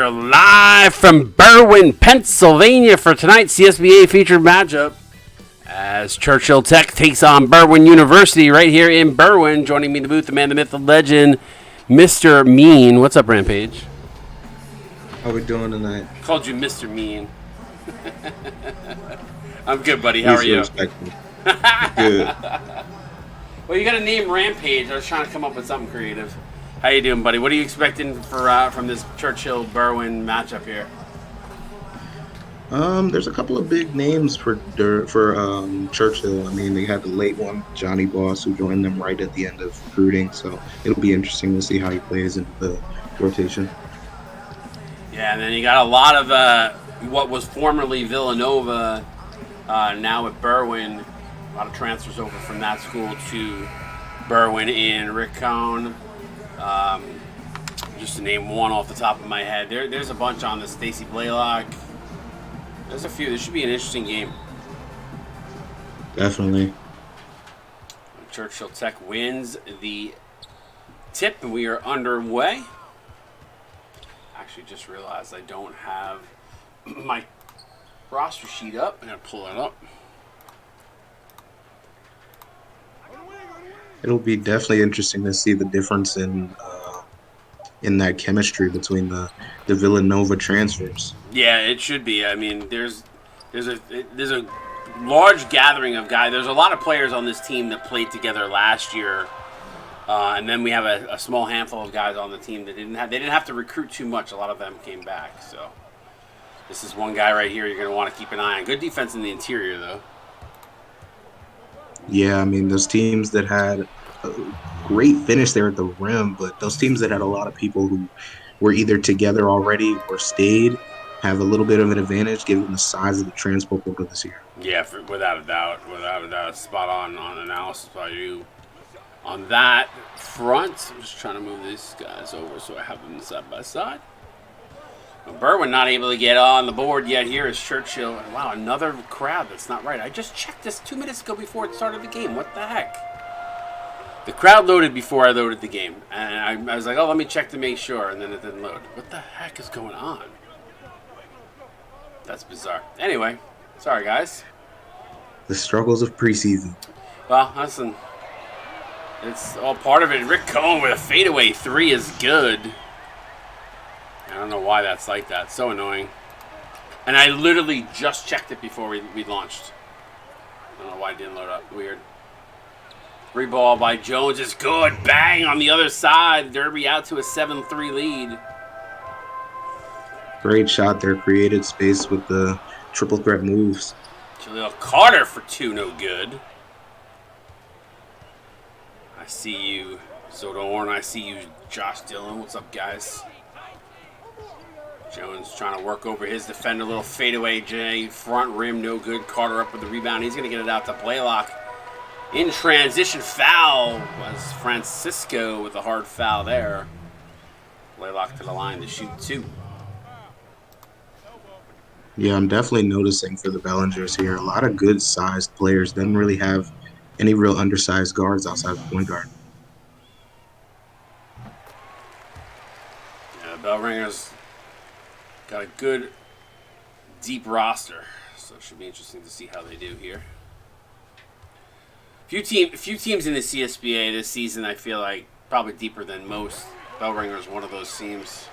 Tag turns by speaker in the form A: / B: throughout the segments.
A: here live from Berwyn, Pennsylvania for tonight's CSBA featured matchup as Churchill Tech takes on Berwyn University right here in Berwyn. Joining me in the booth, the man, the myth, the legend, Mr. Mean. What's up, Rampage?
B: How we doing tonight?
A: Called you Mr. Mean. I'm good, buddy. How are you?
B: Good.
A: Well, you got a name Rampage. I was trying to come up with something creative. How you doing, buddy? What are you expecting for from this Churchill-Berwyn matchup here?
B: There's a couple of big names for Churchill. I mean, they had the late one, Johnny Boss, who joined them right at the end of recruiting. So it'll be interesting to see how he plays in the rotation.
A: Yeah, and then you got a lot of what was formerly Villanova, now at Berwyn. A lot of transfers over from that school to Berwyn in Rick Cohn. Just to name one off the top of my head. There's a bunch on this. Stacy Blaylock. There's a few. This should be an interesting game.
B: Definitely.
A: Churchill Tech wins the tip, and we are underway. Actually, just realized I don't have my roster sheet up. I'm going to pull it up.
B: It'll be definitely interesting to see the difference in that chemistry between the Villanova transfers.
A: Yeah, it should be. I mean, there's a large gathering of guys. There's a lot of players on this team that played together last year, and then we have a small handful of guys on the team that didn't have to recruit too much. A lot of them came back. So this is one guy right here you're going to want to keep an eye on. Good defense in the interior, though.
B: Yeah, I mean, those teams that had a great finish there at the rim, but those teams that had a lot of people who were either together already or stayed have a little bit of an advantage given the size of the transfer portal this year.
A: Yeah, without a doubt. Spot on analysis by you on that front. I'm just trying to move these guys over so I have them side by side. Berwyn not able to get on the board yet. Here is Churchill. And wow, another crowd. That's not right. I just checked this 2 minutes ago before it started the game. What the heck? The crowd loaded before I loaded the game. And I was like, oh, let me check to make sure. And then it didn't load. What the heck is going on? That's bizarre. Anyway, sorry, guys.
B: The struggles of preseason.
A: Well, listen. It's all part of it. Rick Cohn with a fadeaway three is good. I don't know why that's like that. So annoying. And I literally just checked it before we launched. I don't know why it didn't load up. Weird. Free ball by Jones is good. Bang on the other side. Derby out to a 7-3 lead.
B: Great shot there. Created space with the triple threat moves.
A: Jaleel Carter for two. No good. I see you, Soda Horn. I see you, Josh Dillon. What's up, guys? Jones trying to work over his defender. Little fadeaway J. Front rim, no good. Carter up with the rebound. He's going to get it out to Blaylock. In transition foul was Francisco with a hard foul there. Blaylock to the line to shoot two.
B: Yeah, I'm definitely noticing for the Bellingers here, a lot of good-sized players. Doesn't really have any real undersized guards outside of the point guard.
A: Yeah, the Bell Ringers got a good, deep roster, so it should be interesting to see how they do here. Few teams in the CSBA this season, I feel like, probably deeper than most. Bell Ringers one of those teams.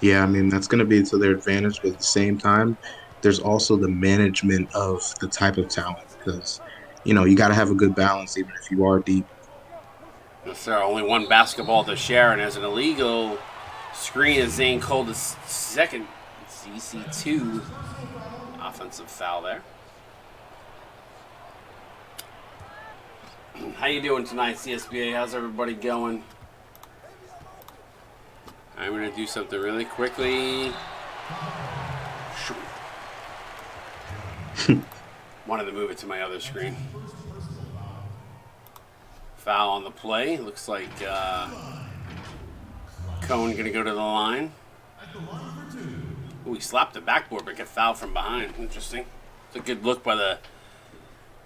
B: Yeah, I mean, that's going to be to their advantage, but at the same time, there's also the management of the type of talent because, you know, you got to have a good balance even if you are deep.
A: Yes, sir. Only one basketball to share, and as an illegal screen as Zane called the second. It's EC2. Offensive foul there. How you doing tonight, CSBA? How's everybody going? I'm going to do something really quickly. Wanted to move it to my other screen. Foul on the play. Looks like Cohn going to go to the line. Ooh, he slapped the backboard but got fouled from behind. Interesting. It's a good look by the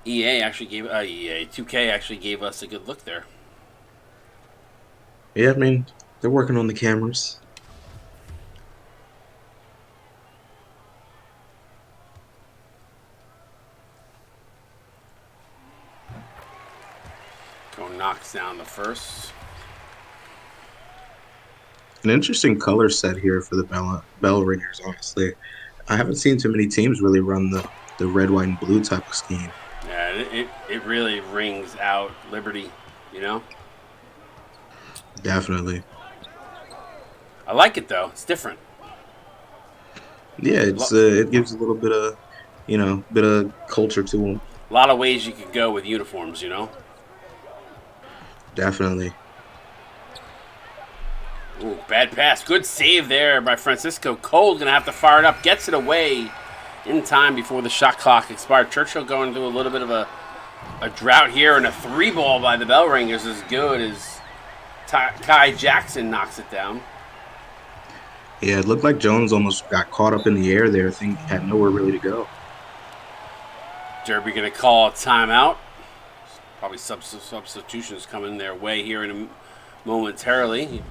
A: EA. Actually gave 2K actually gave us a good look there.
B: Yeah, I mean, They're working on the cameras.
A: Go knocks down the first.
B: An interesting color set here for the bell ringers, honestly. I haven't seen too many teams really run the red, white, and blue type of scheme.
A: Yeah, it really rings out Liberty, you know?
B: Definitely.
A: I like it, though. It's different.
B: Yeah, it gives a little bit of, bit of culture to them.
A: A lot of ways you could go with uniforms, you know?
B: Definitely.
A: Ooh, bad pass. Good save there by Francisco. Cole's going to have to fire it up. Gets it away in time before the shot clock expired. Churchill going through a little bit of a drought here, and a 3-ball by the bell ringers is good as Kai Jackson knocks it down.
B: Yeah, it looked like Jones almost got caught up in the air there. I think he had nowhere really to go.
A: Derby going to call a timeout. Probably substitutions coming their way here momentarily.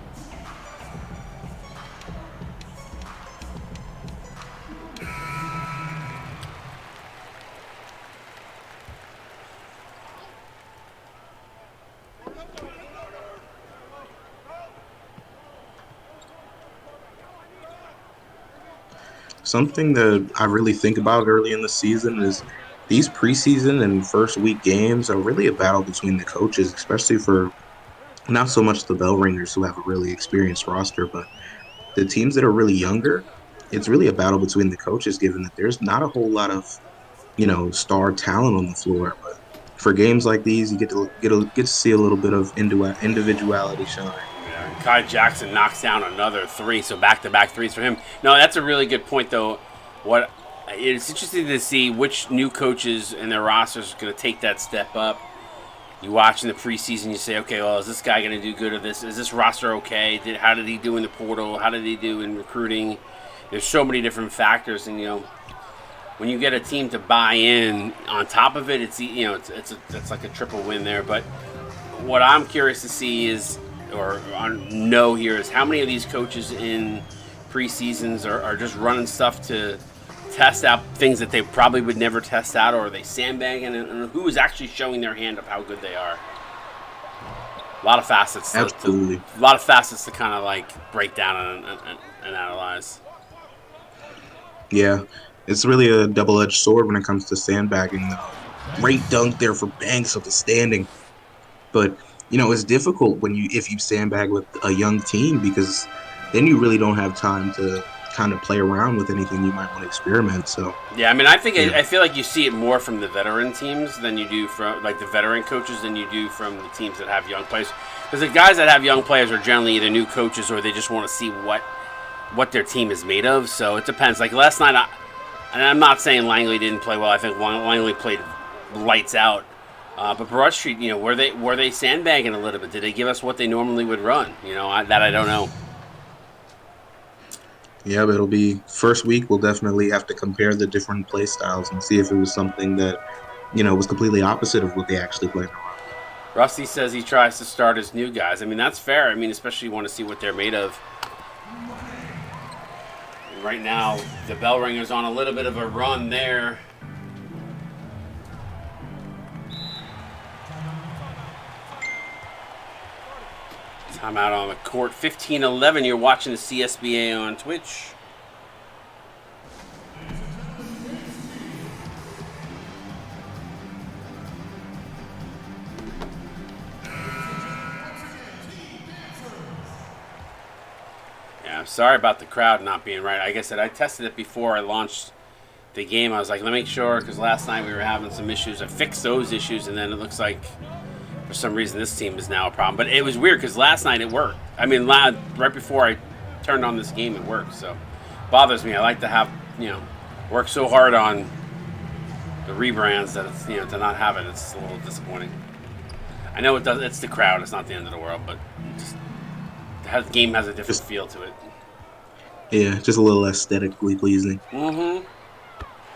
B: Something that I really think about early in the season is these preseason and first week games are really a battle between the coaches, especially for not so much the bell ringers who have a really experienced roster, but the teams that are really younger. It's really a battle between the coaches, given that there's not a whole lot of star talent on the floor. But for games like these, you get to see a little bit of individuality shine.
A: Yeah, Kai Jackson knocks down another 3, so back-to-back threes for him. No, that's a really good point, though. It's interesting to see which new coaches and their rosters are going to take that step up. You watch in the preseason, you say, okay, well, is this guy going to do good at this? Is this roster okay? How did he do in the portal? How did he do in recruiting? There's so many different factors, and when you get a team to buy in on top of it, it's like a triple win there. But what I'm curious to see is, or know here, is how many of these coaches in preseasons are just running stuff to test out things that they probably would never test out, or are they sandbagging, and who is actually showing their hand of how good they are. A lot of facets.
B: Absolutely.
A: A lot of facets to kind of like break down and analyze.
B: Yeah, it's really a double-edged sword when it comes to sandbagging. Great dunk there for Banks of the standing, but it's difficult if you sandbag with a young team, because then you really don't have time to kind of play around with anything you might want to experiment. So
A: yeah, I mean, I feel like you see it more from the veteran teams than you do from like the veteran coaches than you do from the teams that have young players. Because the guys that have young players are generally either new coaches or they just want to see what their team is made of. So it depends. Like last night, and I'm not saying Langley didn't play well. I think Langley played lights out. But Broad Street, were they sandbagging a little bit? Did they give us what they normally would run? I don't know.
B: Yeah, but it'll be first week. We'll definitely have to compare the different play styles and see if it was something that, was completely opposite of what they actually played around.
A: Rusty says he tries to start his new guys. I mean, that's fair. I mean, especially you want to see what they're made of. Right now, the bell ringer's on a little bit of a run there. Timeout on the court. 15-11. You're watching the CSBA on Twitch. Yeah, I'm sorry about the crowd not being right. Like I said, I tested it before I launched the game. I was like, let me make sure, because last night we were having some issues. I fixed those issues, and then it looks like for some reason this team is now a problem. But it was weird because last night it worked. I mean, right before I turned on this game, it worked. So it bothers me. I like to have, work so hard on the rebrands that it's, to not have it, it's a little disappointing. I know it does. It's the crowd. It's not the end of the world, but the game has a different feel to it.
B: Yeah, just a little aesthetically pleasing.
A: Mm-hmm.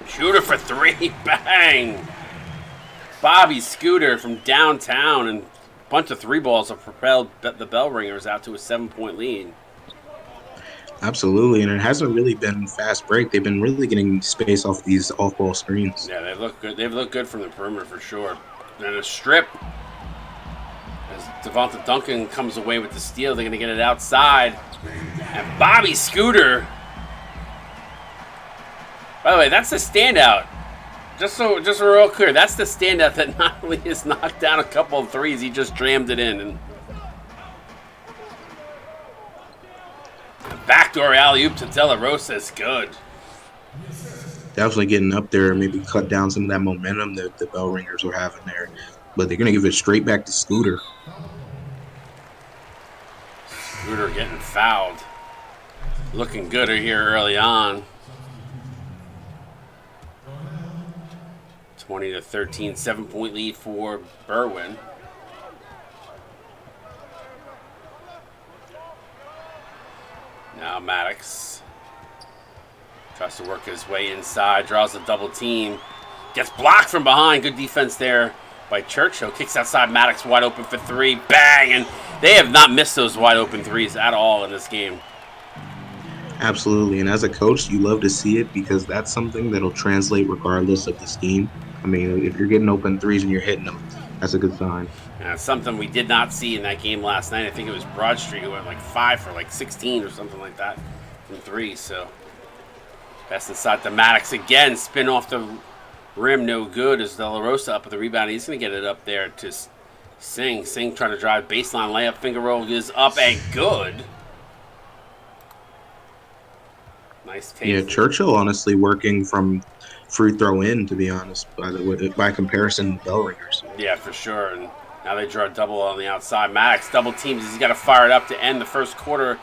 A: Shooter for 3. Bang! Bobby Scooter from downtown, and bunch of three balls have propelled the Bell Ringers out to a 7-point lead.
B: Absolutely, and it hasn't really been fast break. They've been really getting space off these off-ball screens.
A: Yeah, they look good. They've looked good from the perimeter for sure. And a strip. As Devonta Duncan comes away with the steal, they're going to get it outside. And Bobby Scooter. By the way, that's the standout. Just so we're all clear, that's the standout that not only has knocked down a couple of threes, he just jammed it in. And the backdoor alley-oop to De La Rosa is good.
B: Definitely getting up there, maybe cut down some of that momentum that the Bell Ringers were having there. But they're going to give it straight back to Scooter.
A: Scooter getting fouled. Looking good here early on. 20-13, 7-point lead for Berwyn. Now Maddox tries to work his way inside, draws a double team, gets blocked from behind. Good defense there by Churchill. Kicks outside, Maddox wide open for three. Bang! And they have not missed those wide open threes at all in this game.
B: Absolutely, and as a coach, you love to see it because that's something that'll translate regardless of the scheme. I mean, if you're getting open threes and you're hitting them, that's a good sign.
A: Yeah, something we did not see in that game last night. I think it was Broad Street who went like 5 for like 16 or something like that from 3. So pass inside to Maddox again. Spin off the rim, no good. As De La Rosa up with the rebound. He's going to get it up there to Singh. Singh trying to drive baseline layup. Finger roll is up and good. Nice tape.
B: Yeah, Churchill honestly working from free throw in, to be honest, by comparison to Bell Ringers.
A: Yeah, for sure. And now they draw a double on the outside. Maddox double teams. He's got to fire it up to end the first quarter.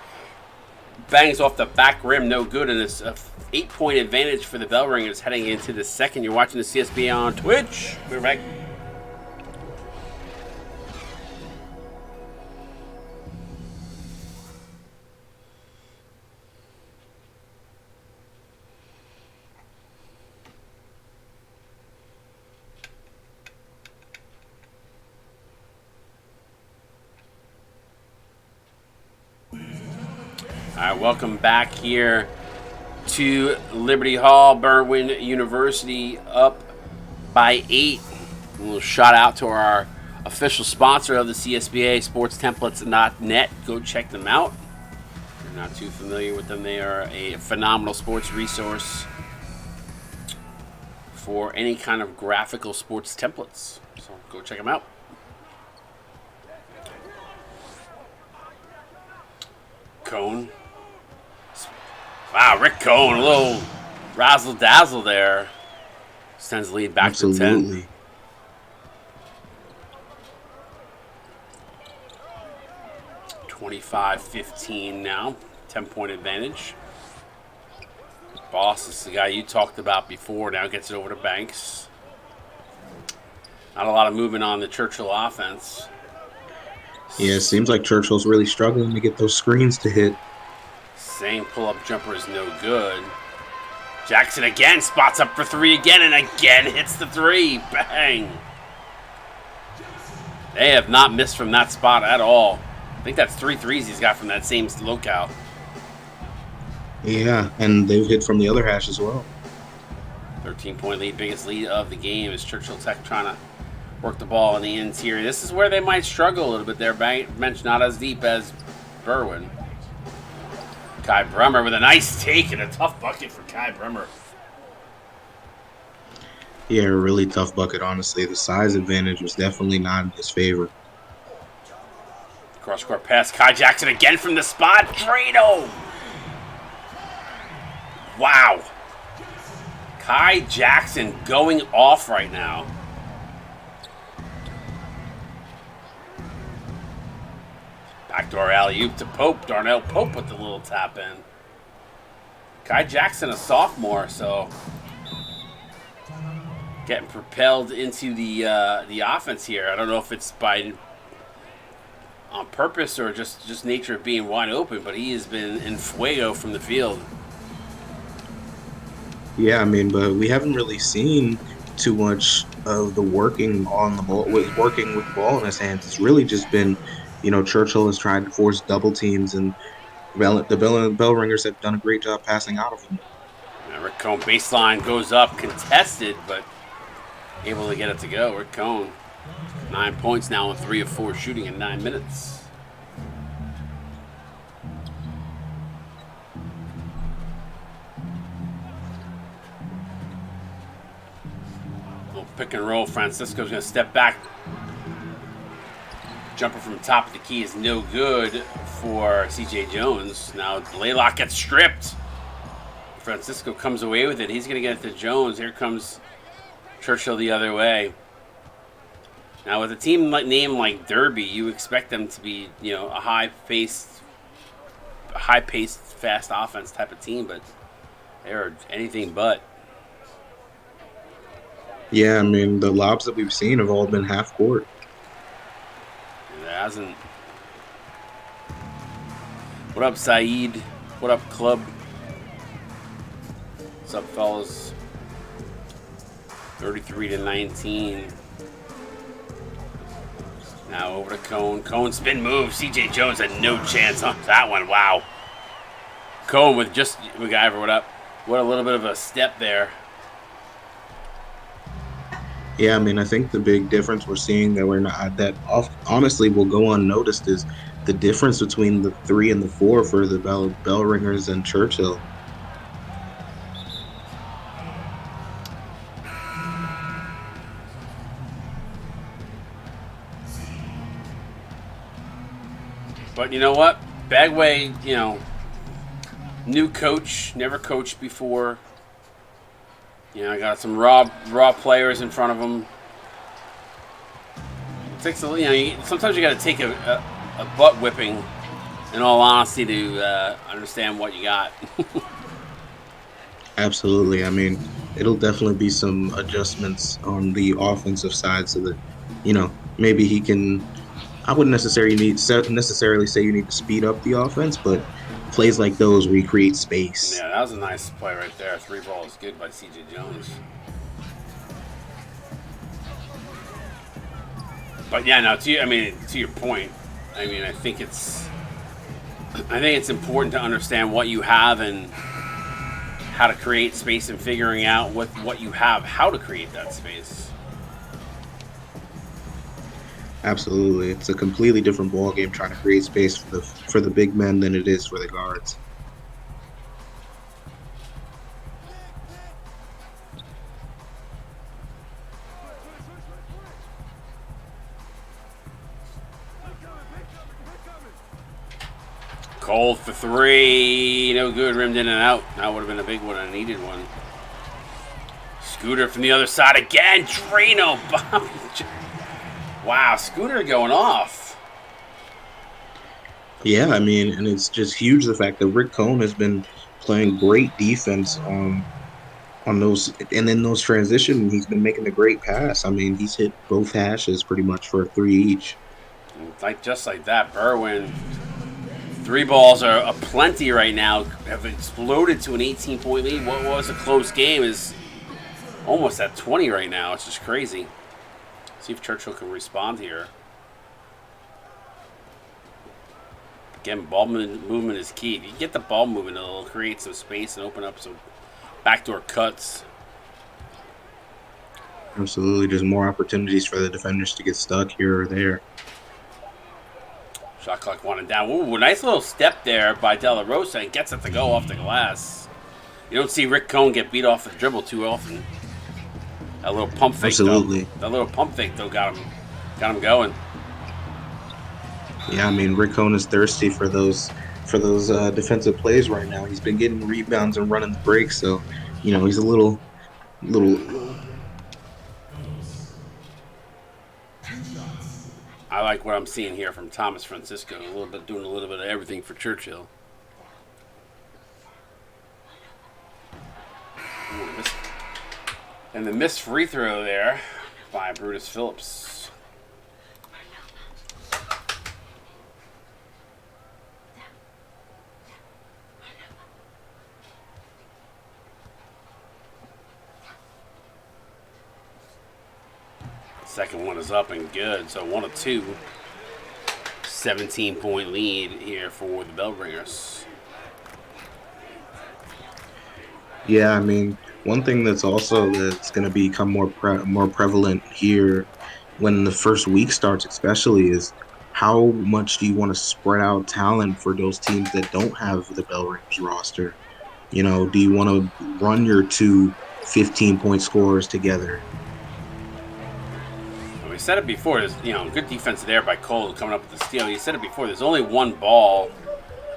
A: Bangs off the back rim, no good. And it's a 8-point advantage for the Bell Ringers heading into the second. You're watching the CSB on Twitch. We're back. All right, welcome back here to Liberty Hall. Berwyn University up by 8. A little shout out to our official sponsor of the CSBA, sportstemplates.net. Go check them out. If you're not too familiar with them, they are a phenomenal sports resource for any kind of graphical sports templates. So go check them out. Cone. Wow, Rick Cohn, a little razzle-dazzle there. Sends the lead back to 10. 25-15 now. 10-point advantage. Boss is the guy you talked about before. Now gets it over to Banks. Not a lot of movement on the Churchill offense.
B: Yeah, it seems like Churchill's really struggling to get those screens to hit.
A: Same pull-up jumper is no good. Jackson again spots up for 3 again and again hits the 3. Bang. They have not missed from that spot at all. I think that's 3 threes he's got from that same locale.
B: Yeah, and they've hit from the other hash as well.
A: 13-point lead, biggest lead of the game is Churchill Tech trying to work the ball in the interior. This is where they might struggle a little bit there. Bench not as deep as Berwyn. Kai Bremer with a nice take and a tough bucket for Kai Bremer.
B: Yeah, a really tough bucket, honestly. The size advantage was definitely not in his favor.
A: Cross-court pass. Kai Jackson again from the spot. Drano! Wow. Kai Jackson going off right now. Backdoor alley-oop to Pope. Darnell Pope with the little tap in. Kai Jackson, a sophomore, so getting propelled into the offense here. I don't know if it's on purpose or just nature of being wide open, but he has been in fuego from the field.
B: Yeah, I mean, but we haven't really seen too much of the working on the ball, working with the ball in his hands. It's really just been, Churchill has tried to force double teams, and Bell Ringers have done a great job passing out of him.
A: Rick Cohn baseline goes up, contested, but able to get it to go. Rick Cohn, 9 points now on 3 of 4 shooting in 9 minutes. Little pick and roll. Francisco's going to step back. Jumper from top of the key is no good for C.J. Jones. Now Blaylock gets stripped. Francisco comes away with it. He's going to get it to Jones. Here comes Churchill the other way. Now with a team named like Derby, you expect them to be, a high-paced, fast offense type of team, but they're anything but.
B: Yeah, I mean, the lobs that we've seen have all been half court.
A: It hasn't. What up, Saeed? What up, club? What's up, fellas? 33-19. Now over to Cohn. Cohn spin move. C.J. Jones had no chance on that one. Wow. Cohn with just MacGyver. What up? What a little bit of a step there.
B: Yeah, I mean, I think the big difference we're seeing that we're not that honestly will go unnoticed is the difference between the 3 and the 4 for the Bell Ringers and Churchill.
A: But you know what? Bagway, new coach, never coached before. I got some raw players in front of him. It takes sometimes you got to take a butt whipping, in all honesty, to understand what you got.
B: Absolutely. I mean, it'll definitely be some adjustments on the offensive side so that, maybe he can. I wouldn't necessarily say you need to speed up the offense, but plays like those where you create space.
A: Yeah, that was a nice play right there. 3 balls good by C.J. Jones. But yeah, now to your point, I think it's important to understand what you have and how to create space and figuring out what you have, how to create that space.
B: Absolutely. It's a completely different ball game trying to create space for the big men than it is for the guards.
A: Cole for 3, no good, rimmed in and out. That would have been a big one, a needed one. Scooter from the other side again. Drano, Bobby. Wow, Scooter going off.
B: Yeah, I mean, and it's just huge the fact that Rick Cohn has been playing great defense on those, and then those transition, he's been making a great pass. I mean, he's hit both hashes pretty much for a 3 each.
A: Just like that, Berwyn. 3 balls are aplenty right now. Have exploded to an 18-point lead. What was a close game is almost at 20 right now. It's just crazy. See if Churchill can respond here. Again, ball movement is key. If you get the ball moving, it'll create some space and open up some backdoor cuts.
B: Absolutely. There's more opportunities for the defenders to get stuck here or there.
A: Shot clock winding down. Ooh, nice little step there by De La Rosa and gets it to go off the glass. You don't see Rick Cohn get beat off the dribble too often. That little pump fake,
B: Absolutely.
A: That little pump fake, though, got him going.
B: Yeah, I mean, Rick Cohn is thirsty for those defensive plays right now. He's been getting rebounds and running the breaks, so he's a little.
A: I like what I'm seeing here from Thomas Francisco. Doing a little bit of everything for Churchill. Ooh, and the missed free throw there by Brutus Phillips. Second one is up and good. So 1 of 2. 17-point lead here for the Bellringers.
B: Yeah, I mean, one thing that's going to become more prevalent here when the first week starts, especially, is how much do you want to spread out talent for those teams that don't have the Bell Rings roster? Do you want to run your two 15-point scorers together?
A: We said it before. There's good defense there by Cole coming up with the steal. You said it before. There's only one ball,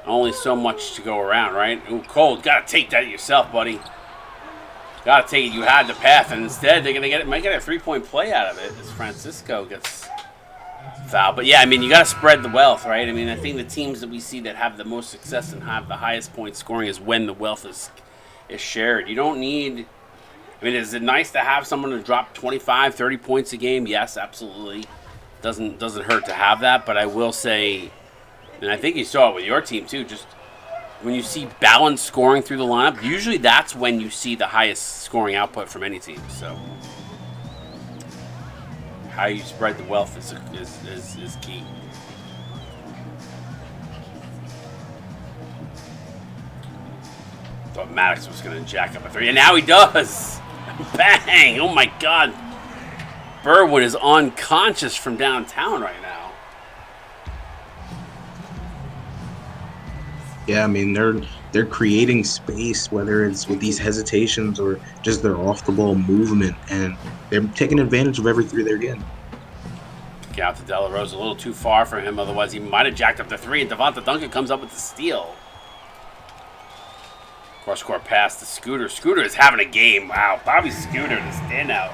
A: only so much to go around, right? Ooh, Cole, gotta take that yourself, buddy. Gotta take it. You had the path, and instead they're gonna might get a 3-point play out of it as Francisco gets fouled. But yeah, I mean, you gotta spread the wealth, right? I mean, I think the teams that we see that have the most success and have the highest point scoring is when the wealth is shared. You don't need. I mean, is it nice to have someone to drop 25, 30 points a game? Yes, absolutely. Doesn't hurt to have that, but I will say, and I think you saw it with your team too, just when you see balanced scoring through the lineup, usually that's when you see the highest scoring output from any team. So how you spread the wealth is key. Thought Maddox was going to jack up a 3, and now he does. Bang! Oh my God. Berwyn is unconscious from downtown right now.
B: Yeah, I mean, they're creating space, whether it's with these hesitations or just their off-the-ball movement, and they're taking advantage of every 3 they're getting.
A: Get out to De La Rose a little too far for him, otherwise he might have jacked up the 3, and Devonta Duncan comes up with the steal. Cross-court pass to Scooter. Scooter is having a game. Wow, Bobby Scooter, the standout.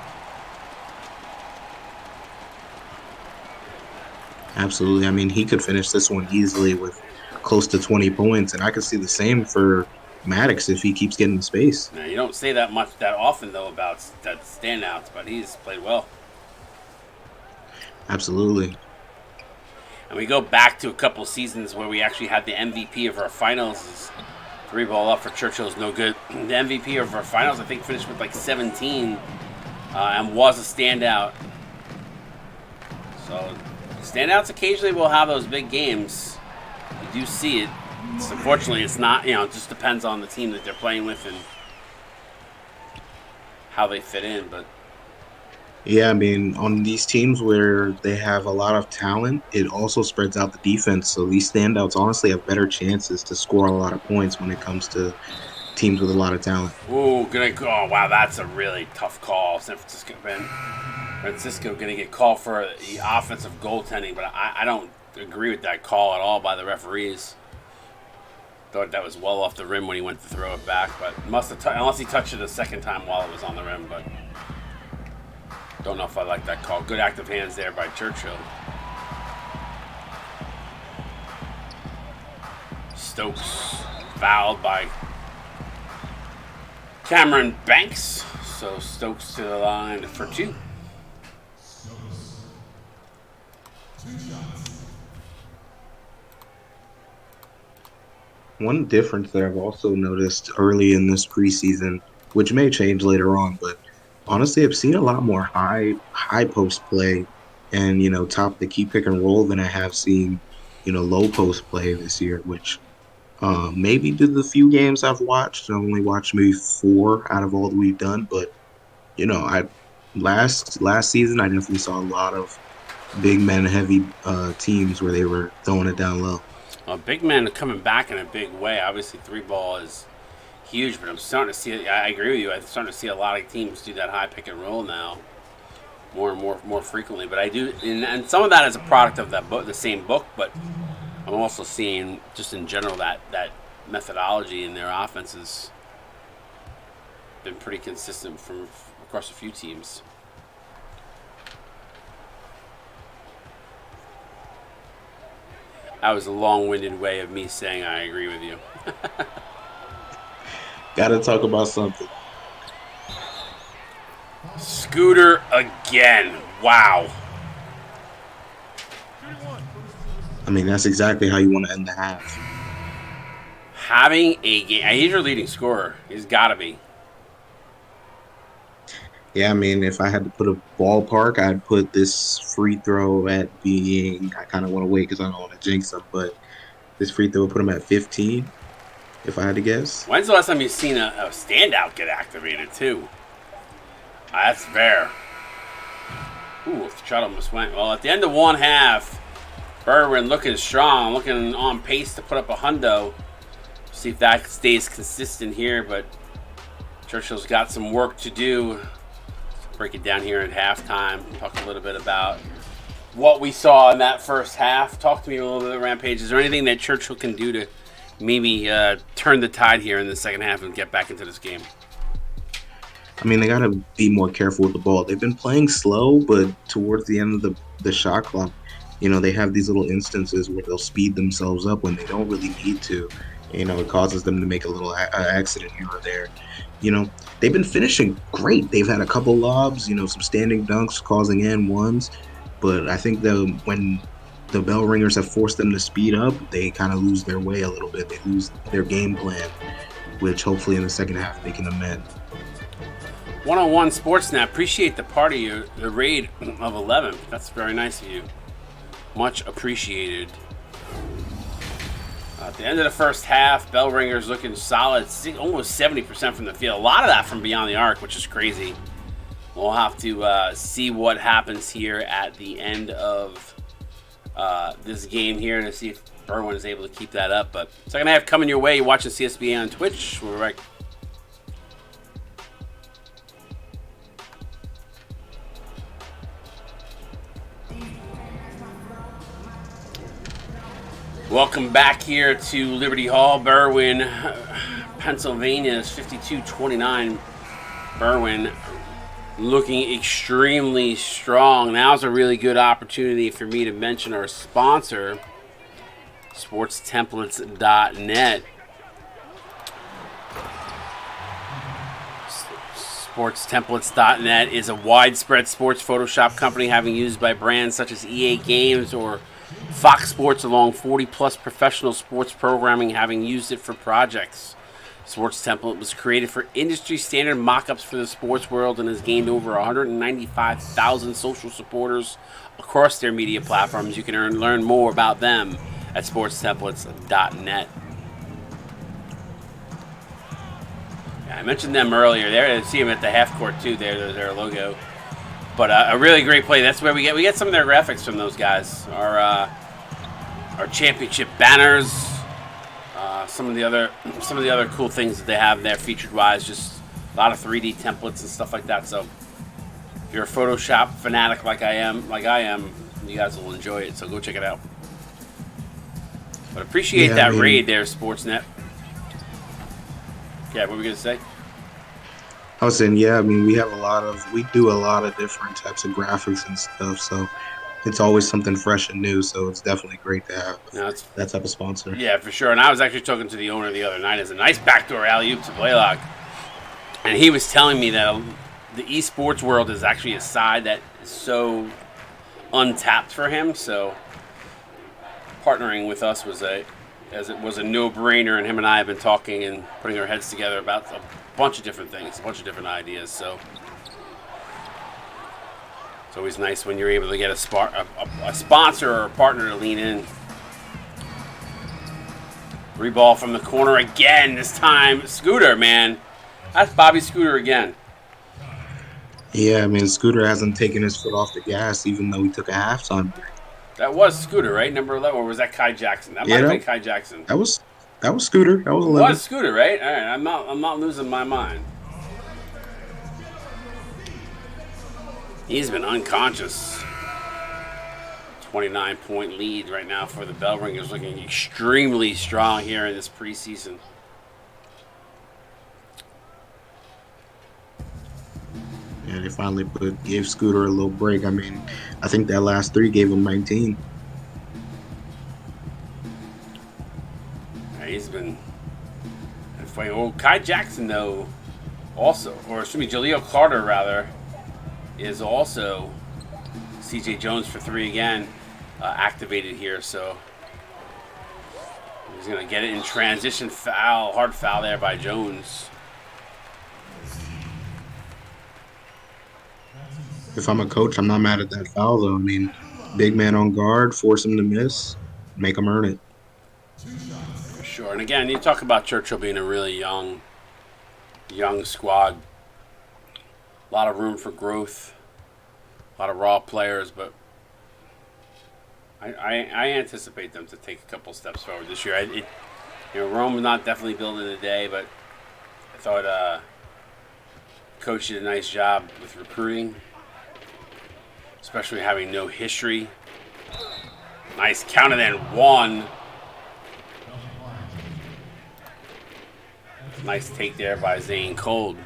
B: Absolutely. I mean, he could finish this one easily with close to 20 points, and I could see the same for Maddox if he keeps getting space.
A: Now, you don't say that often, though, about that standouts, but he's played well.
B: Absolutely.
A: And we go back to a couple seasons where we actually had the MVP of our finals. 3 ball up for Churchill is no good. The MVP of our finals, I think, finished with like 17 and was a standout. So standouts occasionally will have those big games. You do see it. Unfortunately, it's not, it just depends on the team that they're playing with and how they fit in. But
B: yeah, I mean, on these teams where they have a lot of talent, it also spreads out the defense. So these standouts honestly have better chances to score a lot of points when it comes to teams with a lot of talent.
A: Ooh, oh, wow, that's a really tough call. San Francisco going to get called for the offensive goaltending, but I don't agree with that call at all by the referees. Thought that was well off the rim when he went to throw it back, but must have unless he touched it a second time while it was on the rim, but don't know if I like that call. Good active hands there by Churchill. Stokes fouled by Cameron Banks. So Stokes to the line for 2.
B: One difference that I've also noticed early in this preseason, which may change later on, but honestly, I've seen a lot more high post play and, top the key pick and roll than I have seen, low post play this year, which maybe due to the few games I've watched. I only watched maybe 4 out of all that we've done, but, I last season, I definitely saw a lot of big men heavy teams where they were throwing it down low.
A: Big men coming back in a big way. Obviously, 3 ball is huge, but I'm starting to see it. I agree with you. I'm starting to see a lot of teams do that high pick and roll now, more and more frequently. But I do, and some of that is a product of that book, the same book. But I'm also seeing, just in general, that methodology in their offense has been pretty consistent from across a few teams. That was a long-winded way of me saying I agree with you.
B: Gotta talk about something.
A: Scooter again. Wow.
B: I mean, that's exactly how you want to end the half.
A: Having a game. He's your leading scorer. He's got to be.
B: Yeah, I mean, if I had to put a ballpark, I'd put this free throw at being. I kind of want to wait because I don't want to jinx them, but this free throw would put him at 15, if I had to guess.
A: When's the last time you've seen a standout get activated, too? That's fair. Ooh, the shot almost went. Well, at the end of one half, Berwyn looking strong, looking on pace to put up a hundo. See if that stays consistent here, but Churchill's got some work to do. Break it down here at halftime. Talk a little bit about what we saw in that first half. Talk to me a little bit, Rampage. Is there anything that Churchill can do to maybe turn the tide here in the second half and get back into this game?
B: I mean, they got to be more careful with the ball. They've been playing slow, but towards the end of the shot clock, they have these little instances where they'll speed themselves up when they don't really need to. It causes them to make a little accident here or there. They've been finishing great. They've had a couple lobs, some standing dunks causing and ones. But I think when the bell ringers have forced them to speed up, they kind of lose their way a little bit. They lose their game plan, which hopefully in the second half they can amend.
A: 101 Sportsnet, appreciate the party, the raid of 11. That's very nice of you. Much appreciated. At the end of the first half, bell ringers looking solid, almost 70% from the field. A lot of that from beyond the arc, which is crazy. We'll have to see what happens here at the end of this game here to see if Berwyn is able to keep that up. But second half coming your way. You're watching CSBA on Twitch. We're right. Welcome back here to Liberty Hall, Berwyn, Pennsylvania. It's 52-29. Berwyn looking extremely strong. Now's a really good opportunity for me to mention our sponsor, sportstemplates.net. Sportstemplates.net is a widespread sports Photoshop company having used by brands such as EA Games or Fox Sports, along 40-plus professional sports programming having used it for projects. Sports Template was created for industry-standard mock-ups for the sports world and has gained over 195,000 social supporters across their media platforms. You can learn more about them at sportstemplates.net. Yeah, I mentioned them earlier. There, you see them at the half court too. There's their logo. But a really great play. That's where we get some of their graphics from those guys. Our championship banners, some of the other cool things that they have there featured wise. Just a lot of 3D templates and stuff like that. So if you're a Photoshop fanatic like I am, you guys will enjoy it. So go check it out. But appreciate that raid there, Sportsnet. Yeah, what were we gonna say?
B: I was saying, we do a lot of different types of graphics and stuff, so it's always something fresh and new, so it's definitely great to have that type of sponsor.
A: Yeah, for sure. And I was actually talking to the owner the other night. It's a nice backdoor alley-oop to Blaylock. And he was telling me that the esports world is actually a side that is so untapped for him, so partnering with us was a no-brainer, and him and I have been talking and putting our heads together about a bunch of different things, a bunch of different ideas. So it's always nice when you're able to get a sponsor or a partner to lean in. Three ball from the corner again. This time, Scooter, man. That's Bobby Scooter again.
B: Yeah, Scooter hasn't taken his foot off the gas, even though he took a halftime break.
A: That was Scooter, right? Number 11, or was that Kai Jackson? That might have been Kai Jackson.
B: That was Scooter. That was 11.
A: It was Scooter, right? All right, I'm not losing my mind. He's been unconscious. 29-point lead right now for the Bell Ringers, looking extremely strong here in this preseason.
B: Yeah, they finally gave Scooter a little break. I think that last three gave him 19.
A: Yeah, he's been fighting. Well, Kai Jackson, though, also, or excuse me, Jaleel Carter, rather, is also C.J. Jones for three again, activated here. So he's going to get it in transition foul, hard foul there by Jones.
B: If I'm a coach, I'm not mad at that foul, though. I mean, big man on guard, force him to miss, make him earn it.
A: For sure. And again, you talk about Churchill being a really young squad. A lot of room for growth. A lot of raw players, but I anticipate them to take a couple steps forward this year. Rome was not definitely built in a day, but I thought Coach did a nice job with recruiting, especially having no history. Nice count and then one. Nice take there by Zane Cold.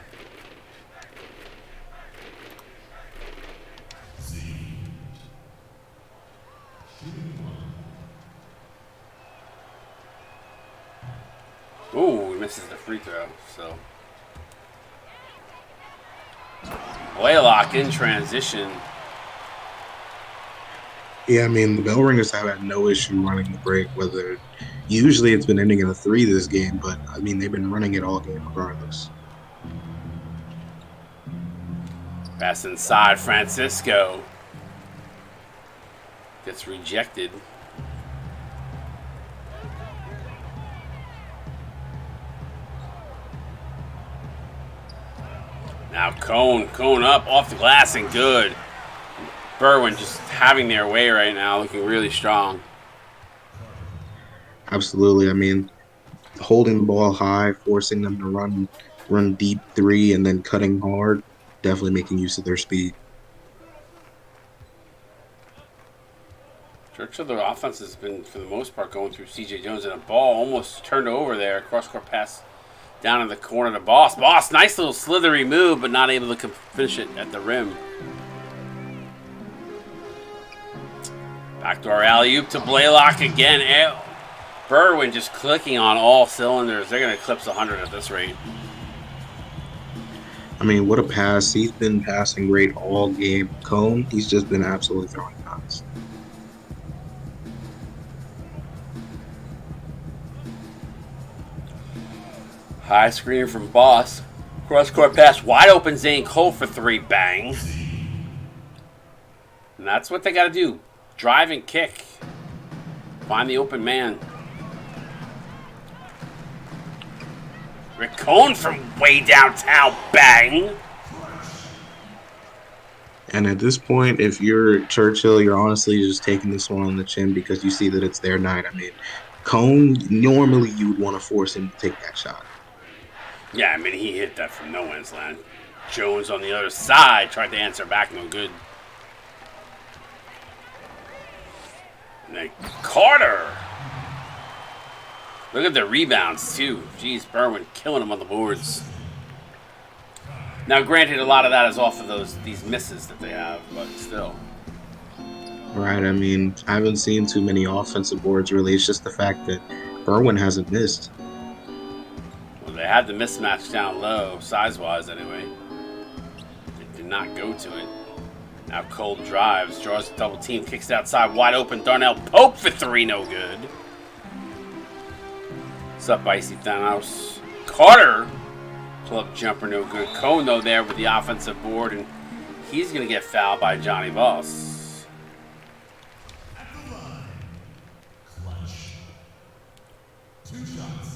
A: Ooh, he misses the free throw. So Blaylock in transition.
B: Yeah, I mean, the bell ringers have had no issue running the break, whether usually it's been ending in a 3 this game, but I mean, they've been running it all game regardless.
A: Pass inside, Francisco. Gets rejected. Now Cone up off the glass and good. Berwyn just having their way right now, looking really strong.
B: Absolutely. I mean, holding the ball high, forcing them to run deep 3, and then cutting hard, definitely making use of their speed.
A: Churchill, the offense has been, for the most part, going through C.J. Jones, and a ball almost turned over there. Cross-court pass down in the corner to Boss. Boss, nice little slithery move, but not able to finish it at the rim. Backdoor alley-oop to Blaylock again. Berwyn just clicking on all cylinders. They're going to eclipse 100 at this rate.
B: I mean, what a pass. He's been passing great all game. Cone, he's just been absolutely throwing shots.
A: High screen from Boss. Cross-court pass. Wide open Zane Cole for 3. Bang. And that's what they got to do. Drive and kick. Find the open man. Rick Cohn from way downtown. Bang.
B: And at this point, if you're Churchill, you're honestly just taking this one on the chin because you see that it's their night. I mean, Cone, normally you would want to force him to take that shot.
A: Yeah, I mean, he hit that from no man's land. Jones on the other side tried to answer back, no good. And then Carter. Look at the rebounds, too. Jeez, Berwyn killing him on the boards. Now, granted, a lot of that is off of these misses that they have, but still.
B: Right, I mean, I haven't seen too many offensive boards, really. It's just the fact that Berwyn hasn't missed.
A: Well, they had the mismatch down low, size-wise anyway. They did not go to it. Now Cole drives, draws a double team, kicks it outside, wide open. Darnell Pope for 3, no good. What's up, Icy Thanos? Carter, pull-up jumper, no good. Cone, though, there with the offensive board, and he's going to get fouled by Johnny Boss.
C: Clutch. 2 shots.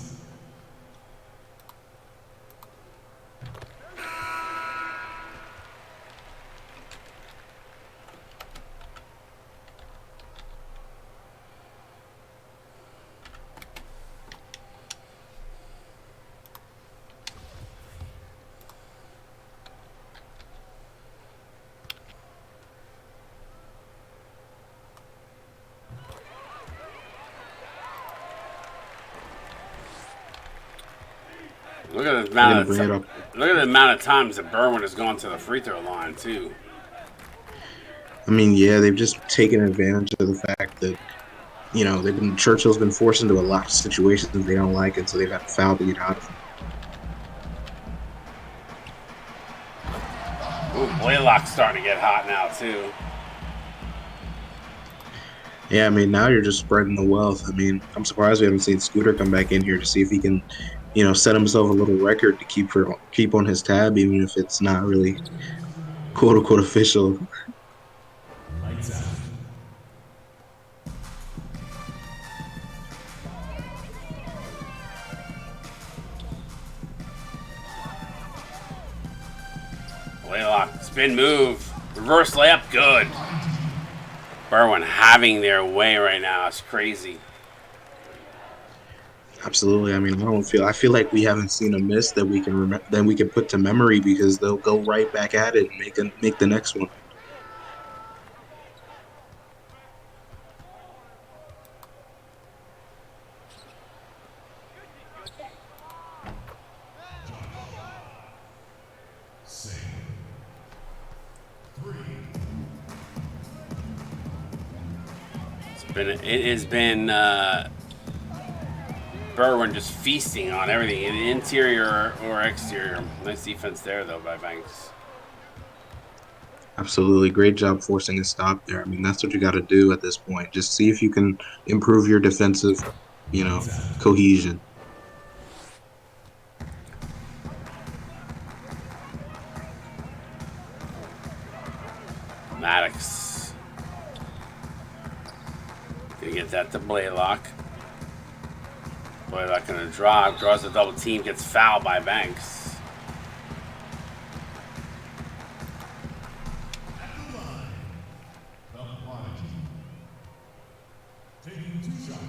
A: Look at the amount of times that Berwyn has gone to the free throw line too.
B: I mean, yeah, they've just taken advantage of the fact that, Churchill's been forced into a lot of situations they don't like, and so they've had to foul to get out of them.
A: Ooh, Blaylock's starting to get hot now too.
B: Yeah, I mean, now you're just spreading the wealth. I mean, I'm surprised we haven't seen Scooter come back in here to see if he can, set himself a little record to keep on his tab, even if it's not really quote unquote official.
C: Lights out.
A: Blaylock, spin move. Reverse layup, good. Berwyn having their way right now. It's crazy.
B: Absolutely. I mean, I feel like we haven't seen a miss that we can put to memory because they'll go right back at it and make the next one.
C: Save. 3.
A: It has been Berwyn just feasting on everything, interior or exterior. Nice defense there, though, by Banks.
B: Absolutely. Great job forcing a stop there. I mean, that's what you got to do at this point. Just see if you can improve your defensive,
C: Lights out.
B: cohesion.
A: Maddox. Gonna get that to Blaylock. Blaylock gonna draws a double team, gets fouled by Banks.
C: At the line. The Prodigy. Taking 2 shots.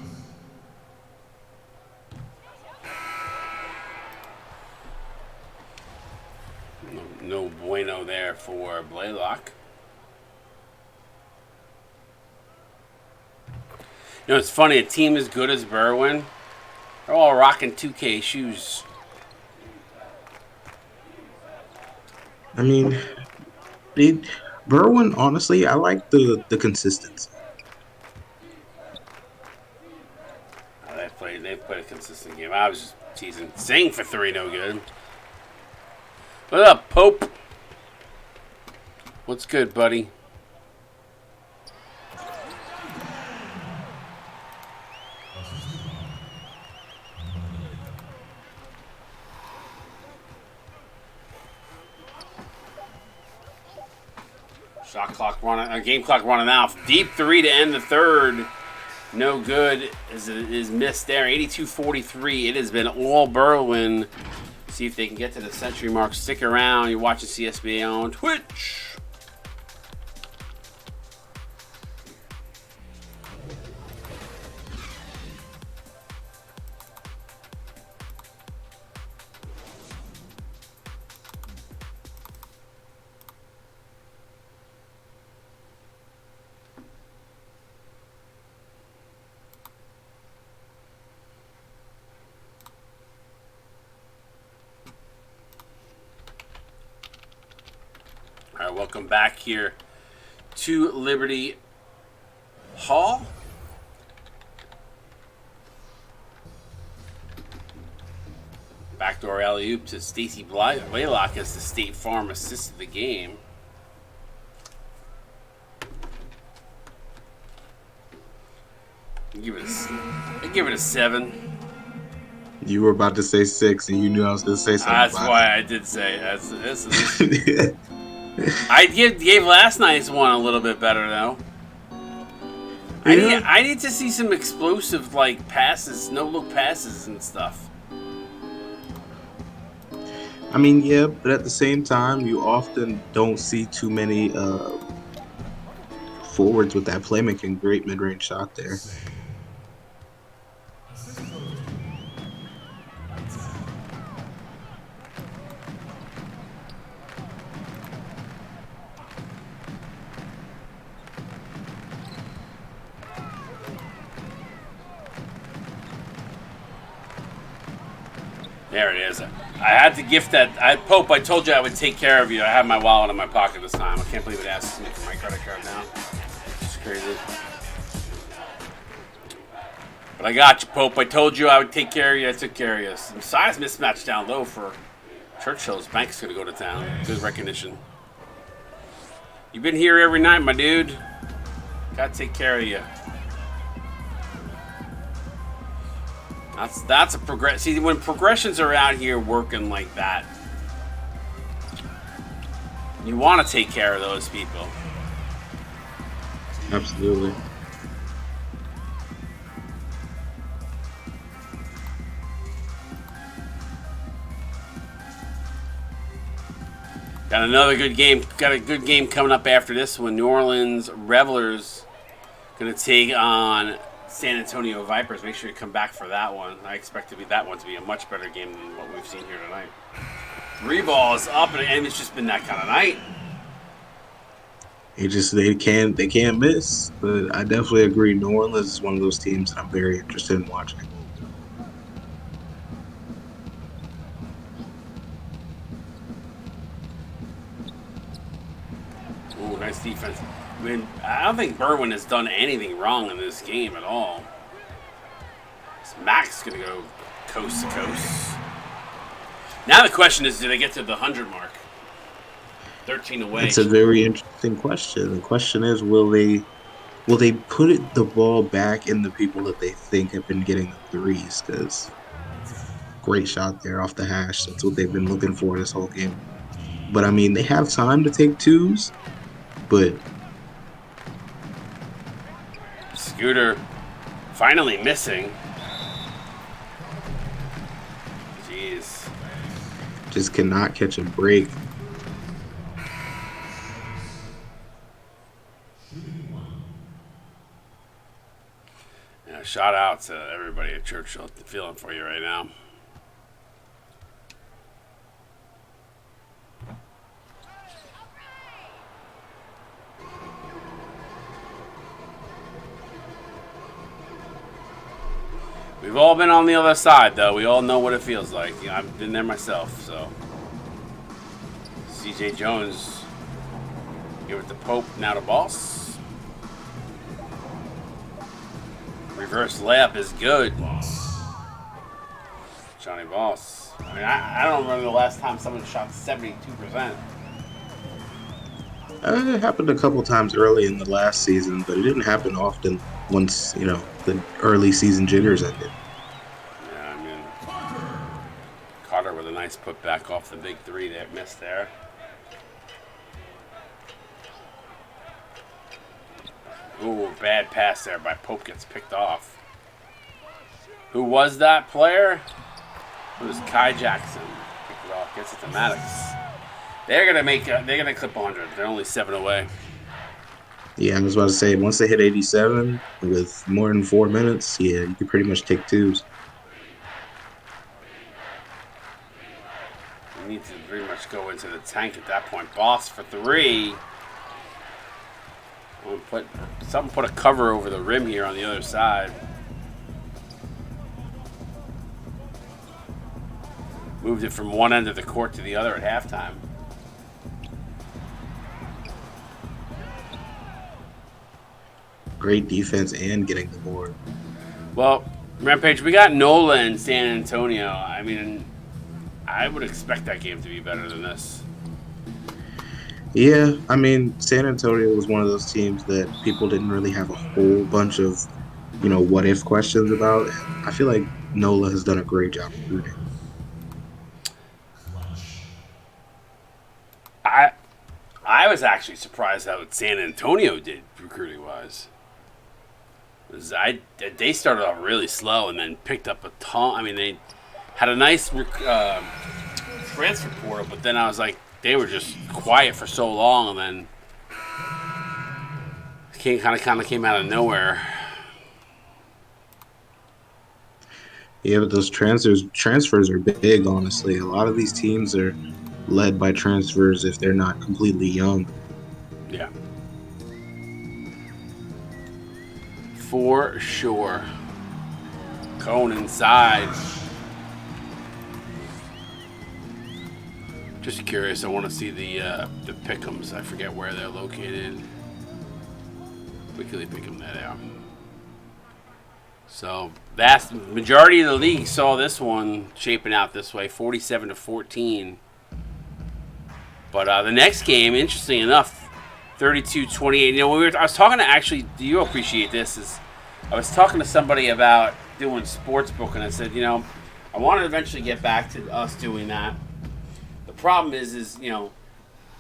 A: No bueno there for Blaylock. You know, it's funny, a team as good as Berwyn, they're all rocking 2K shoes.
B: I mean, Berwyn, honestly, I like the consistency.
A: They played a consistent game. I was just teasing. Sing for 3, no good. What up, Pope? What's good, buddy? Shot clock running, game clock running out. Deep 3 to end the third. No good is missed there. 82-43. It has been all Berwyn. See if they can get to the century mark. Stick around. You're watching CSBA on Twitch. All right, welcome back here to Liberty Hall. Backdoor alley-oop to Stacy Blaylock as the State Farm assisted the game. I'd give it a 7.
B: You were about to say 6, and you knew I was going to say something.
A: That's why I did say it. I gave last night's one a little bit better though.
B: Yeah.
A: I need to see some explosive passes, no look passes and stuff.
B: I mean, yeah, but at the same time, you often don't see too many forwards with that playmaking. Great mid-range shot there.
C: Save. Assist goes to. Lights out.
A: There it is. I had to gift that. Pope, I told you I would take care of you. I have my wallet in my pocket this time. I can't believe it asks me for my credit card now. It's crazy. But I got you, Pope. I told you I would take care of you. I took care of you. Some size mismatch down low for Churchill's. Bank's going to go to town. Good recognition. You've been here every night, my dude. Got to take care of you. That's a progress. See, when progressions are out here working like that, You want to take care of those people.
B: Absolutely.
A: Got another good game. Got a good game coming up after this one. New Orleans Revelers going to take on San Antonio Vipers. Make sure you come back for that one. I expect that one to be a much better game than what we've seen here tonight. 3 balls up, and it's just been that kind of night.
B: They can't miss. But I definitely agree. New Orleans is one of those teams that I'm very interested in watching.
A: Ooh, nice defense. I mean, I don't think Berwyn has done anything wrong in this game at all. Mac's going to go coast to coast. Now the question is, do they get to the 100 mark? 13 away.
B: It's a very interesting question. The question is, will they put the ball back in the people that they think have been getting the threes? Because great shot there off the hash. That's what they've been looking for this whole game. But I mean, they have time to take 2s. But
A: Scooter finally missing. Jeez.
B: just cannot catch a break.
A: Yeah, shout out to everybody at Churchill. Feeling for you right now. We've all been on the other side, though. We all know what it feels like. You know, I've been there myself, so. CJ Jones, give it to Pope, now to Boss. Reverse layup is good. Johnny Boss. I mean, I don't remember the last time someone shot 72%.
B: It happened a couple times early in the last season, but it didn't happen often once, the early season jitters ended.
A: Yeah, I mean, Carter with a nice putback off the big three that missed there. Ooh, bad pass there by Pope, gets picked off. Who was that player? It was Kai Jackson. Picked it off, gets it to Maddox. They're gonna clip 100. They're only 7 away.
B: Yeah, I was about to say, once they hit 87 with more than 4 minutes, yeah, you could pretty much take 2s.
A: We need to pretty much go into the tank at that point. Boss for 3. We'll put a cover over the rim here on the other side. Moved it from one end of the court to the other at halftime.
B: Great defense and getting the board.
A: Well, Rampage, we got Nola in San Antonio. I mean, I would expect that game to be better than this.
B: Yeah, I mean, San Antonio was one of those teams that people didn't really have a whole bunch of, what if questions about. I feel like Nola has done a great job recruiting.
A: I was actually surprised how San Antonio did recruiting wise. They started off really slow and then picked up a ton. I mean, they had a nice transfer portal, but then I was like, they were just quiet for so long, and then kind of came out of nowhere.
B: Yeah, but those transfers are big, honestly. A lot of these teams are led by transfers if they're not completely young.
A: Yeah. For sure. Cone inside. Just curious. I want to see the Pick'ems. I forget where they're located. Quickly pick them that out. So vast majority of the league saw this one shaping out this way, 47-14. But the next game, interesting enough, 32-28. I was talking to, actually, do you appreciate this? I was talking to somebody about doing sportsbook, and I said, I want to eventually get back to us doing that. The problem is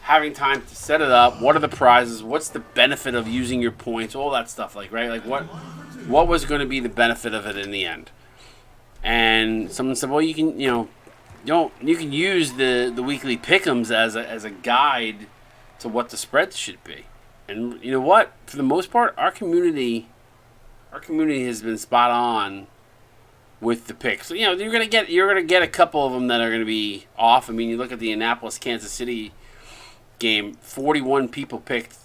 A: having time to set it up. What are the prizes? What's the benefit of using your points? All that stuff, like right, like what was going to be the benefit of it in the end? And someone said, well, you can you can use the weekly pick'ems as a guide to what the spreads should be. And you know what? For the most part, our community has been spot on with the picks. So, you're gonna get a couple of them that are gonna be off. I mean, you look at the Annapolis Kansas City game. 41 people picked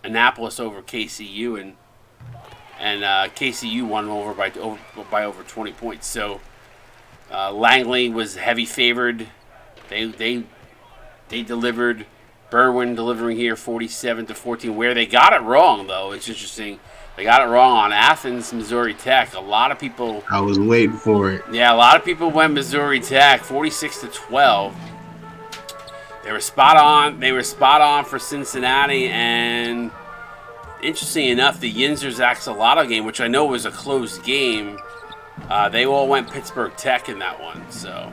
A: Annapolis over KCU, and KCU won by over 20 points. So Langley was heavy favored. They delivered. Berwyn delivering here 47-14. Where they got it wrong, though, it's interesting. They got it wrong on Athens, Missouri Tech. A lot of people.
B: I was waiting for it.
A: Yeah, a lot of people went Missouri Tech 46-12. They were spot on. They were spot on for Cincinnati, and interesting enough, the Yinzers Axolotl game, which I know was a close game, they all went Pittsburgh Tech in that one. So.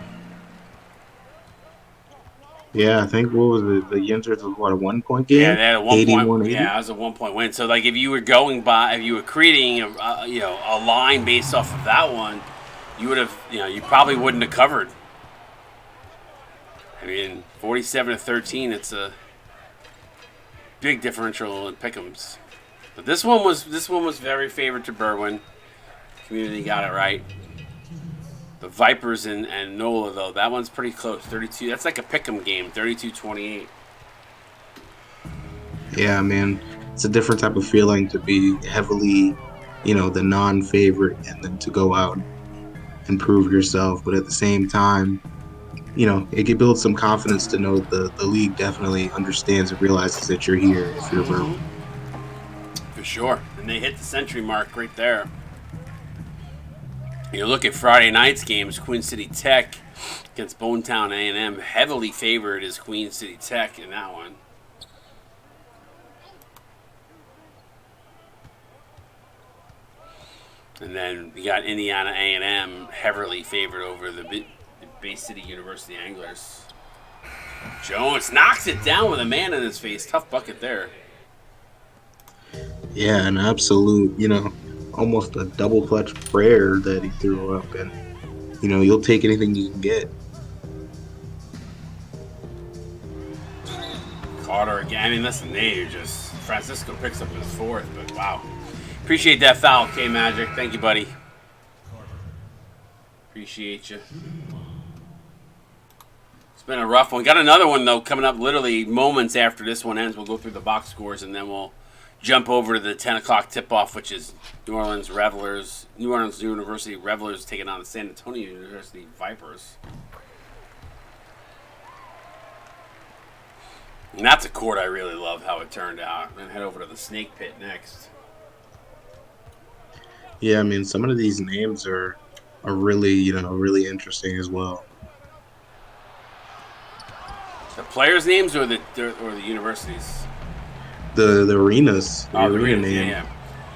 B: Yeah, I think what was it? The Yinzers was what, a 1-point game?
A: Yeah, they had a 1 point.
B: 81-80?
A: Yeah, it was a 1-point win. So, like, if you were creating a line based off of that one, you would have, you probably wouldn't have covered. I mean, 47-13. It's a big differential in pick'ems. But this one was very favored to Berwyn. Community got it right. The Vipers and NOLA, though, that one's pretty close. 32. That's like a pick'em game. 32-28.
B: Yeah, man. It's a different type of feeling to be heavily, the non-favorite, and then to go out and prove yourself. But at the same time, it can build some confidence to know the league definitely understands and realizes that you're here if you're Berwyn.
A: For sure. And they hit the century mark right there. You look at Friday night's games, Queen City Tech against Bonetown A&M. Heavily favored is Queen City Tech in that one. And then you got Indiana A&M heavily favored over the Bay City University Anglers. Jones knocks it down with a man in his face. Tough bucket there.
B: Yeah, an absolute, almost a double clutch prayer that he threw up, and you'll take anything you can get.
A: Carter again. I mean, listen, they just Francisco picks up his fourth, but wow. Appreciate that foul, K Magic. Thank you, buddy. Appreciate you. It's been a rough one. Got another one though coming up literally moments after this one ends. We'll go through the box scores and then we'll jump over to the 10 o'clock tip-off, which is New Orleans University Revelers taking on the San Antonio University Vipers. And that's a court I really love how it turned out. I'm going to head over to the Snake Pit next.
B: Yeah, I mean, some of these names are really, really interesting as well.
A: The players' names or the universities?
B: The arenas.
A: The arena name. Yeah.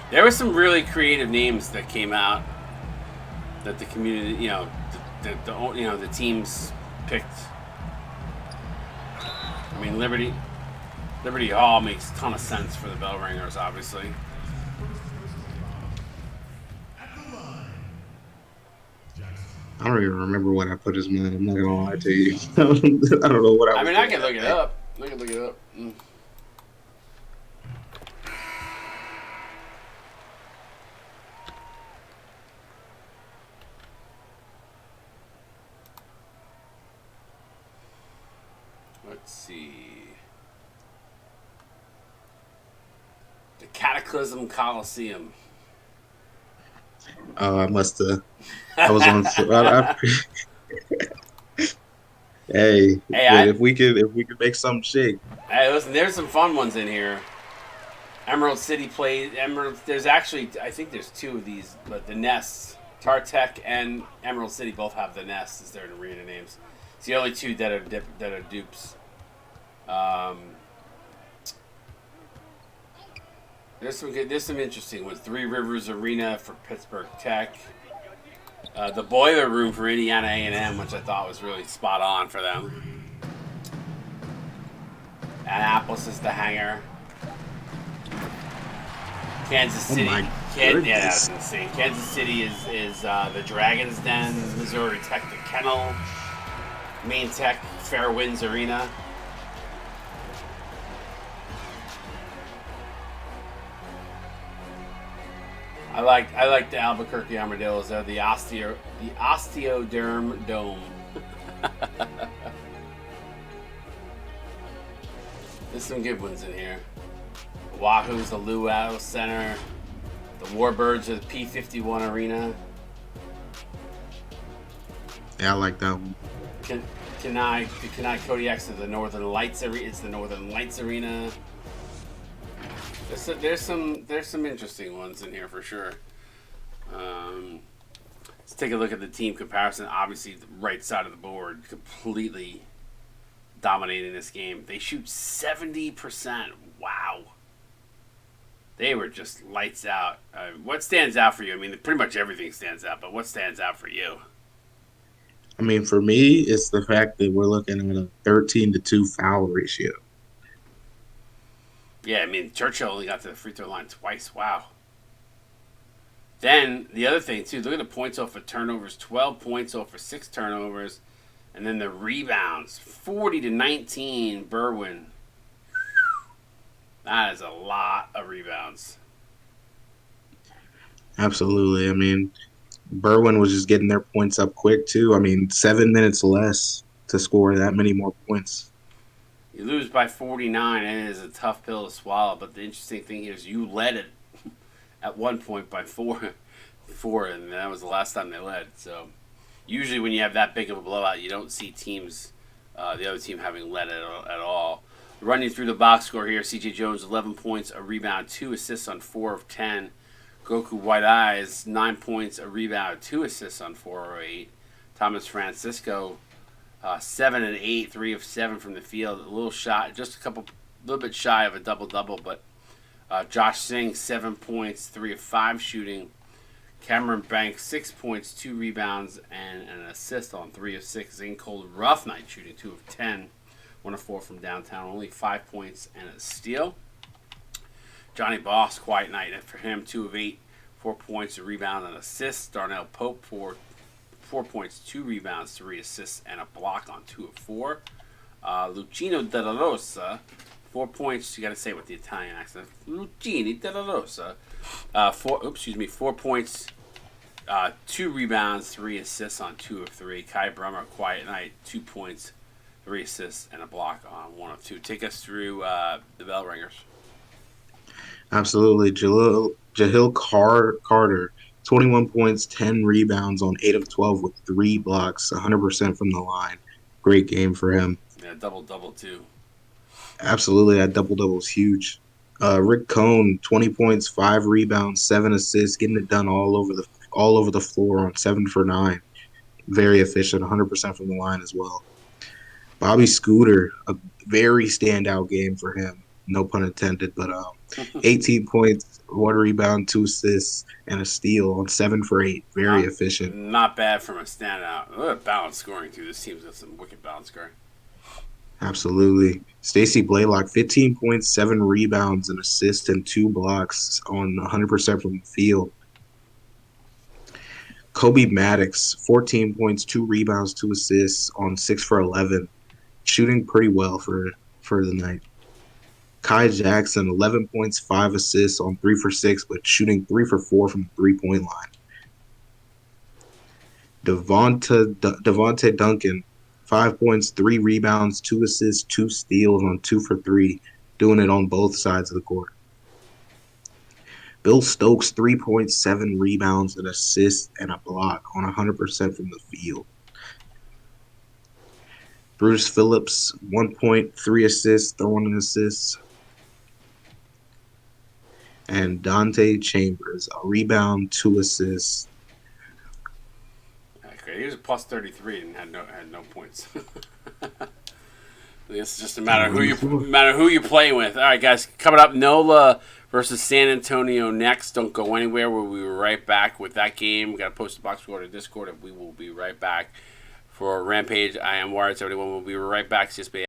A: There were some really creative names that came out that the community, the teams picked. I mean, Liberty Hall makes a ton of sense for the bell ringers, obviously.
B: I don't even remember what I put as mine. I'm not gonna lie to you. I don't know what I.
A: I mean, I can look it up. Mm. Let's see. The Cataclysm Coliseum.
B: Oh, I must have. I was on. Hey, if we could make something shake.
A: Hey, listen, there's some fun ones in here. Emerald City plays Emerald. There's actually, I think there's two of these, but the Nests, Tartech and Emerald City both have the Nests as their arena names. It's the only two that are dupes. There's some interesting ones. Three Rivers Arena for Pittsburgh Tech. The Boiler Room for Indiana A&M, which I thought was really spot on for them. Annapolis is the hanger. Kansas
B: Oh
A: City.
B: my
A: Yeah,
B: goodness.
A: that's insane. Kansas City is the Dragon's Den. Missouri Tech, the Kennel. Maine Tech, Fairwinds Arena. I like the Albuquerque Armadillos. They're the Osteoderm Dome. There's some good ones in here. Wahoo's the Luau Center. The Warbirds are the P51 Arena.
B: Yeah, I like that one.
A: Kenai Kodiaks are the Northern Lights Arena. It's the Northern Lights Arena. There's some interesting ones in here for sure. Let's take a look at the team comparison. Obviously, the right side of the board completely dominating this game. They shoot 70%. Wow. They were just lights out. What stands out for you? I mean, pretty much everything stands out, but what stands out for you?
B: I mean, for me, it's the fact that we're looking at a 13-2 foul ratio.
A: Yeah, I mean, Churchill only got to the free throw line twice. Wow. Then, the other thing, too, look at the points off of turnovers. 12 points off for 6 turnovers. And then the rebounds. 40-19, Berwyn. That is a lot of rebounds.
B: Absolutely. I mean, Berwyn was just getting their points up quick, too. I mean, 7 minutes less to score that many more points.
A: You lose by 49, and it is a tough pill to swallow. But the interesting thing here is you led it at one point by four, and that was the last time they led. So usually when you have that big of a blowout, you don't see teams, the other team having led it at all. Running through the box score here, C.J. Jones, 11 points, a rebound, 2 assists on 4 of 10. Goku White Eyes, 9 points, a rebound, 2 assists on 4 of 8. Thomas Francisco, 7 and 8, 3 of 7 from the field. A little little bit shy of a double-double, but Josh Singh, 7 points, 3 of 5 shooting. Cameron Banks, 6 points, 2 rebounds, and an assist on 3 of 6. Zane Cold, rough night shooting, 2 of 10. 1 of 4 from downtown, only 5 points and a steal. Johnny Boss, quiet night for him, 2 of 8, 4 points, a rebound, and an assist. Darnell Pope, 4 points, 2 rebounds, 3 assists, and a block on 2 of 4. Lucino Della Rosa, 4 points. You got to say it with the Italian accent. Lucini Della Rosa, 4 points, 2 rebounds, 3 assists on 2 of 3. Kai Brummer, quiet night, 2 points, 3 assists, and a block on 1 of 2. Take us through the bell ringers.
B: Absolutely. Jahil Carter, 21 points, 10 rebounds on 8 of 12 with 3 blocks, 100% from the line. Great game for him.
A: Yeah, double-double, too.
B: Absolutely. That double-double is huge. Rick Cohn, 20 points, 5 rebounds, 7 assists, getting it done all over the floor on 7 for 9. Very efficient, 100% from the line as well. Bobby Scooter, a very standout game for him. No pun intended, but 18 points, 1 rebound, 2 assists, and a steal on 7 for 8. Very efficient.
A: Not bad from a standout. Look at balanced scoring, too. This team's got some wicked balanced scoring.
B: Absolutely. Stacey Blaylock, 15 points, 7 rebounds, an assist, and 2 blocks on 100% from the field. Kobe Maddox, 14 points, 2 rebounds, 2 assists on 6 for 11. Shooting pretty well for the night. Kai Jackson, 11 points, 5 assists on 3 for 6, but shooting 3 for 4 from the 3-point line. Devontae Duncan, 5 points, 3 rebounds, 2 assists, 2 steals on 2 for 3, doing it on both sides of the court. Bill Stokes, 3 points, 7 rebounds, an assist, and a block on 100% from the field. Bruce Phillips, 1 point, 3 assists, throwing an assist. And Dante Chambers, a rebound, 2 assists.
A: Okay, he was a plus 33 and had no points. It's just a matter who you play with. All right, guys, coming up, NOLA versus San Antonio next. Don't go anywhere. We'll be right back with that game. We got to post the box score to Discord, and we will be right back for Rampage. I am Wired 71. We'll be right back. Csba